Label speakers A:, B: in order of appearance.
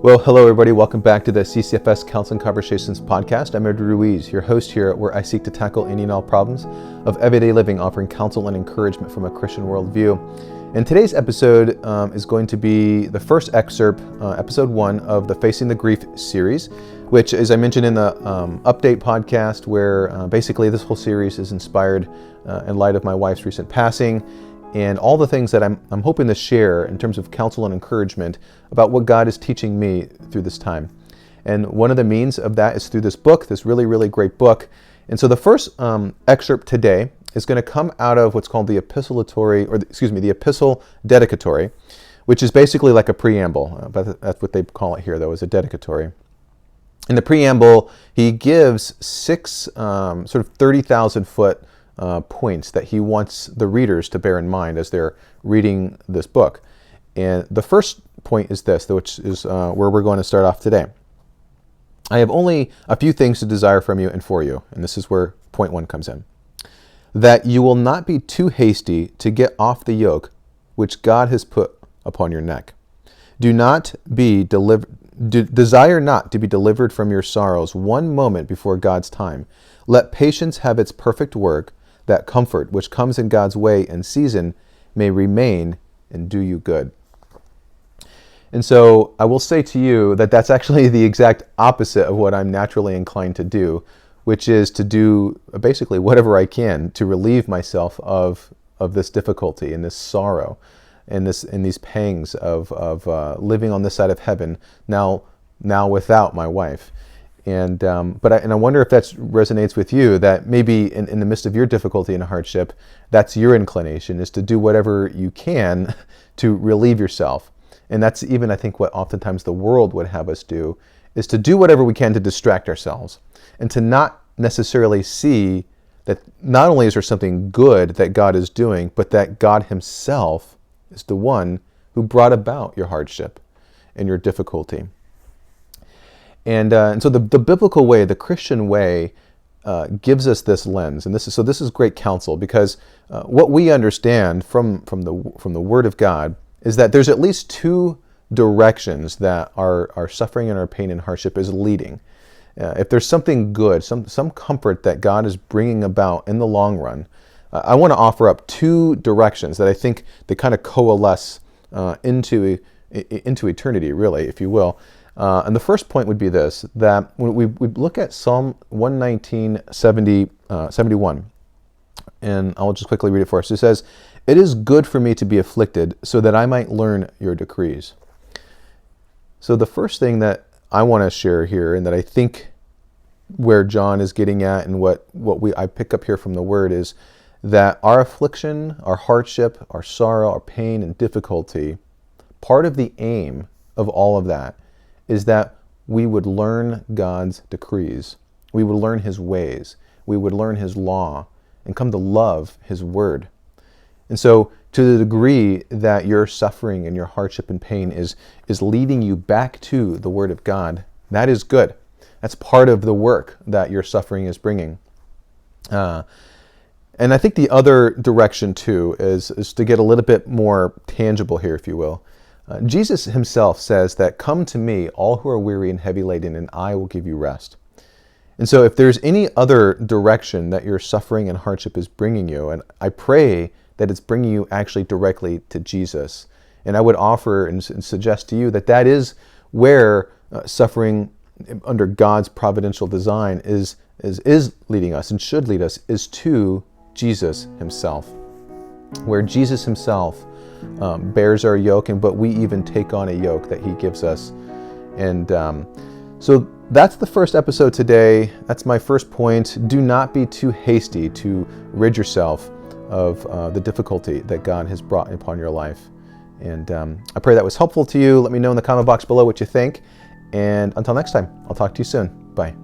A: Well, hello everybody. Welcome back to the CCFS Counseling Conversations podcast. I'm Ruiz, your host here, where I seek to tackle any and all problems of everyday living, offering counsel and encouragement from a Christian worldview. And today's episode is going to be the first excerpt, episode 1 of the Facing the Grief series, which, as I mentioned in the update podcast, where basically this whole series is inspired in light of my wife's recent passing, and all the things that I'm hoping to share in terms of counsel and encouragement about what God is teaching me through this time. And one of the means of that is through this book, this really, really great book. And so the first excerpt today is going to come out of what's called the Epistle Dedicatory, which is basically like a preamble. But that's what they call it here, though, is a dedicatory. In the preamble, he gives 6 sort of 30,000 foot points that he wants the readers to bear in mind as they're reading this book. And the first point is this, which is where we're going to start off today. I have only a few things to desire from you and for you, and this is where point 1 comes in. That you will not be too hasty to get off the yoke which God has put upon your neck. Desire not to be delivered from your sorrows one moment before God's time. Let patience have its perfect work, that comfort which comes in God's way and season may remain and do you good. And so I will say to you that that's actually the exact opposite of what I'm naturally inclined to do, which is to do basically whatever I can to relieve myself of this difficulty and this sorrow and these pangs of living on this side of heaven now without my wife. And I wonder if that resonates with you, that maybe in the midst of your difficulty and hardship, that's your inclination, is to do whatever you can to relieve yourself. And that's even, I think, what oftentimes the world would have us do, is to do whatever we can to distract ourselves and to not necessarily see that not only is there something good that God is doing, but that God himself is the one who brought about your hardship and your difficulty. And so the biblical way, the Christian way, gives us this lens, and this is great counsel, because what we understand from the Word of God is that there's at least 2 directions that our suffering and our pain and hardship is leading. If there's something good, some comfort that God is bringing about in the long run, I want to offer up 2 directions that I think they kind of coalesce into eternity, really, if you will. And the first point would be this, that when we look at Psalm 119, 71, and I'll just quickly read it for us. It says, "It is good for me to be afflicted, so that I might learn your decrees." So the first thing that I want to share here, and that I think where John is getting at, and what I pick up here from the Word, is that our affliction, our hardship, our sorrow, our pain and difficulty, part of the aim of all of that is that we would learn God's decrees. We would learn his ways. We would learn his law and come to love his word. And so to the degree that your suffering and your hardship and pain is leading you back to the word of God, that is good. That's part of the work that your suffering is bringing. And I think the other direction too is to get a little bit more tangible here, if you will. Jesus himself says that, "Come to me, all who are weary and heavy laden, and I will give you rest." And so if there's any other direction that your suffering and hardship is bringing you, and I pray that it's bringing you actually directly to Jesus, and I would offer and suggest to you that that is where suffering under God's providential design is leading us and should lead us, is to Jesus himself, where Jesus himself bears our yoke, but we even take on a yoke that he gives us. And so that's the first episode today. That's my first point. Do not be too hasty to rid yourself of the difficulty that God has brought upon your life. And I pray that was helpful to you. Let me know in the comment box below what you think. And until next time, I'll talk to you soon. Bye.